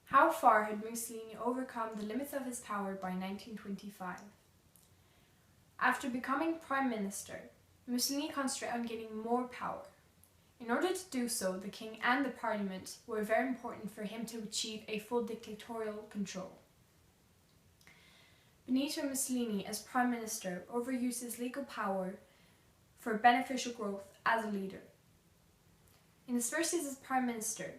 How far had Mussolini overcome the limits of his power by 1925? After becoming Prime Minister, Mussolini concentrated on gaining more power. In order to do so, the king and the parliament were very important for him to achieve a full dictatorial control. Benito Mussolini, as Prime Minister, overused his legal power for beneficial growth as a leader. In his first years as Prime Minister,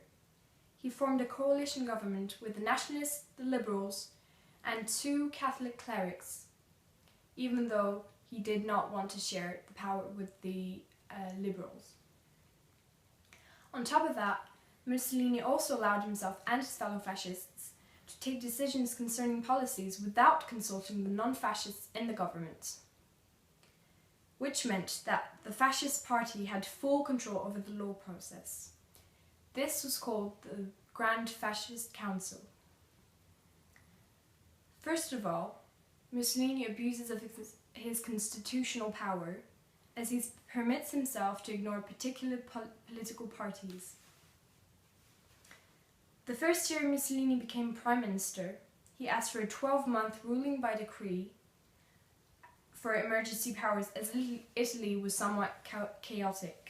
he formed a coalition government with the Nationalists, the Liberals, and 2 Catholic clerics, even though he did not want to share the power with the Liberals. On top of that, Mussolini also allowed himself and his fellow fascists to take decisions concerning policies without consulting the non-fascists in the government, which meant that the fascist party had full control over the law process. This was called the Grand Fascist Council. First of all, Mussolini abuses of his constitutional power as he permits himself to ignore particular political parties. The first year Mussolini became Prime Minister, he asked for a 12-month ruling by decree for emergency powers as Italy was somewhat chaotic.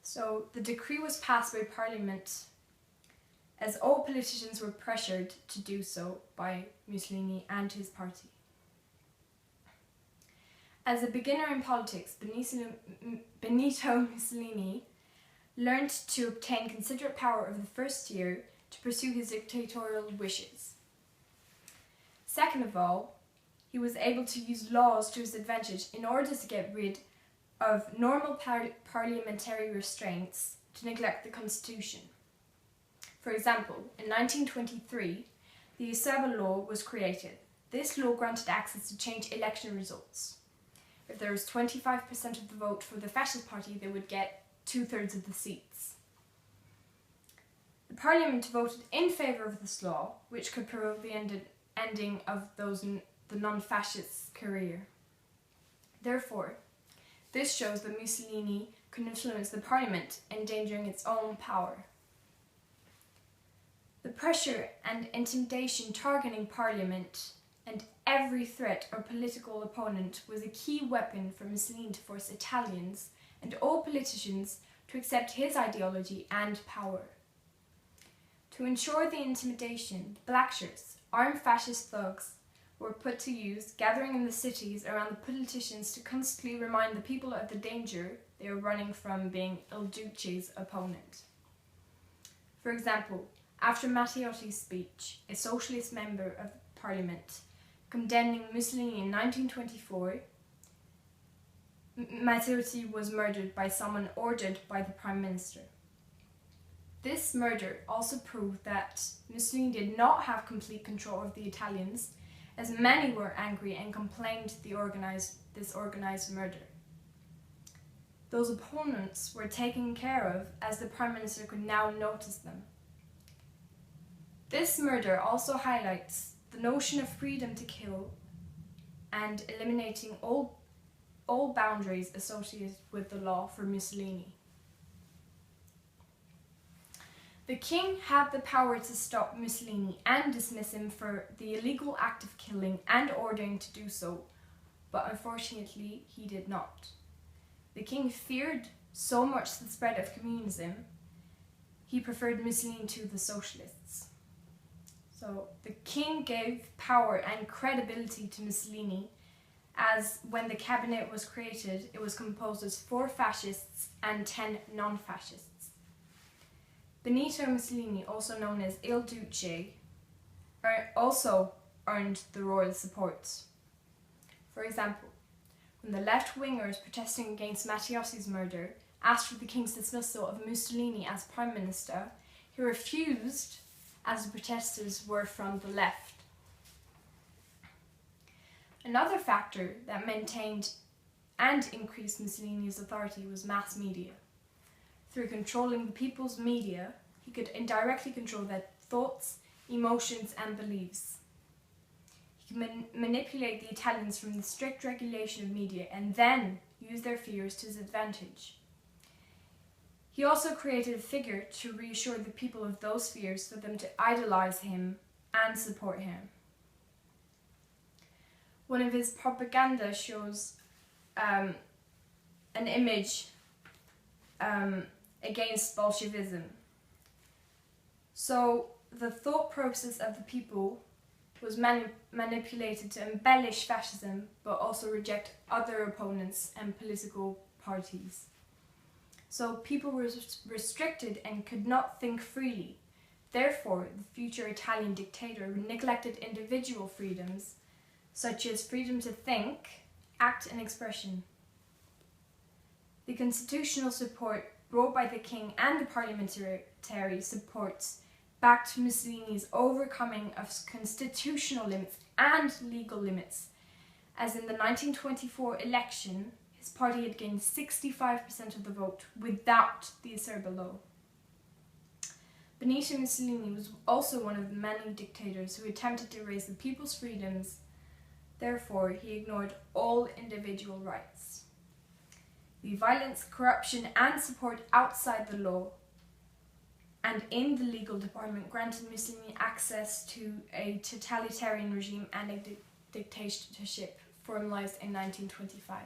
So the decree was passed by Parliament as all politicians were pressured to do so by Mussolini and his party. As a beginner in politics, Benito Mussolini learned to obtain considerate power over the first year to pursue his dictatorial wishes. Second of all, he was able to use laws to his advantage in order to get rid of normal parliamentary restraints to neglect the constitution. For example, in 1923, the Osaba law was created. This law granted access to change election results. If there was 25% of the vote for the fascist party, they would get 2/3 of the seats. The parliament voted in favour of this law, which could prove the ending of the non-fascists' career. Therefore, this shows that Mussolini could influence the parliament, endangering its own power. The pressure and intimidation targeting parliament and every threat or political opponent was a key weapon for Mussolini to force Italians and all politicians to accept his ideology and power. To ensure the intimidation, the black shirts, armed fascist thugs, were put to use, gathering in the cities around the politicians to constantly remind the people of the danger they were running from being Il Duce's opponent. For example, after Matteotti's speech, a socialist member of Parliament, condemning Mussolini in 1924, Matteotti was murdered by someone ordered by the Prime Minister. This murder also proved that Mussolini did not have complete control of the Italians, as many were angry and complained this organized murder. Those opponents were taken care of as the Prime Minister could now notice them. This murder also highlights the notion of freedom to kill and eliminating all boundaries associated with the law for Mussolini. The king had the power to stop Mussolini and dismiss him for the illegal act of killing and ordering to do so, but unfortunately he did not. The king feared so much the spread of communism, he preferred Mussolini to the socialists. So the king gave power and credibility to Mussolini, as when the cabinet was created, it was composed of 4 fascists and 10 non-fascists. Benito Mussolini, also known as Il Duce, also earned the royal support. For example, when the left-wingers protesting against Matteotti's murder asked for the king's dismissal of Mussolini as Prime Minister, he refused, as the protesters were from the left. Another factor that maintained and increased Mussolini's authority was mass media. Through controlling the people's media, he could indirectly control their thoughts, emotions, and beliefs. He could manipulate the Italians from the strict regulation of media and then use their fears to his advantage. He also created a figure to reassure the people of those spheres for them to idolize him and support him. One of his propaganda shows an image against Bolshevism. So the thought process of the people was manipulated to embellish fascism, but also reject other opponents and political parties. So people were restricted and could not think freely. Therefore, the future Italian dictator neglected individual freedoms, such as freedom to think, act and expression. The constitutional support brought by the king and the parliamentary supports backed Mussolini's overcoming of constitutional limits and legal limits, as in the 1924 election, his party had gained 65% of the vote without the Acerba law. Benito Mussolini was also one of the many dictators who attempted to raise the people's freedoms. Therefore, he ignored all individual rights. The violence, corruption, and support outside the law and in the legal department granted Mussolini access to a totalitarian regime and a dictatorship formalized in 1925.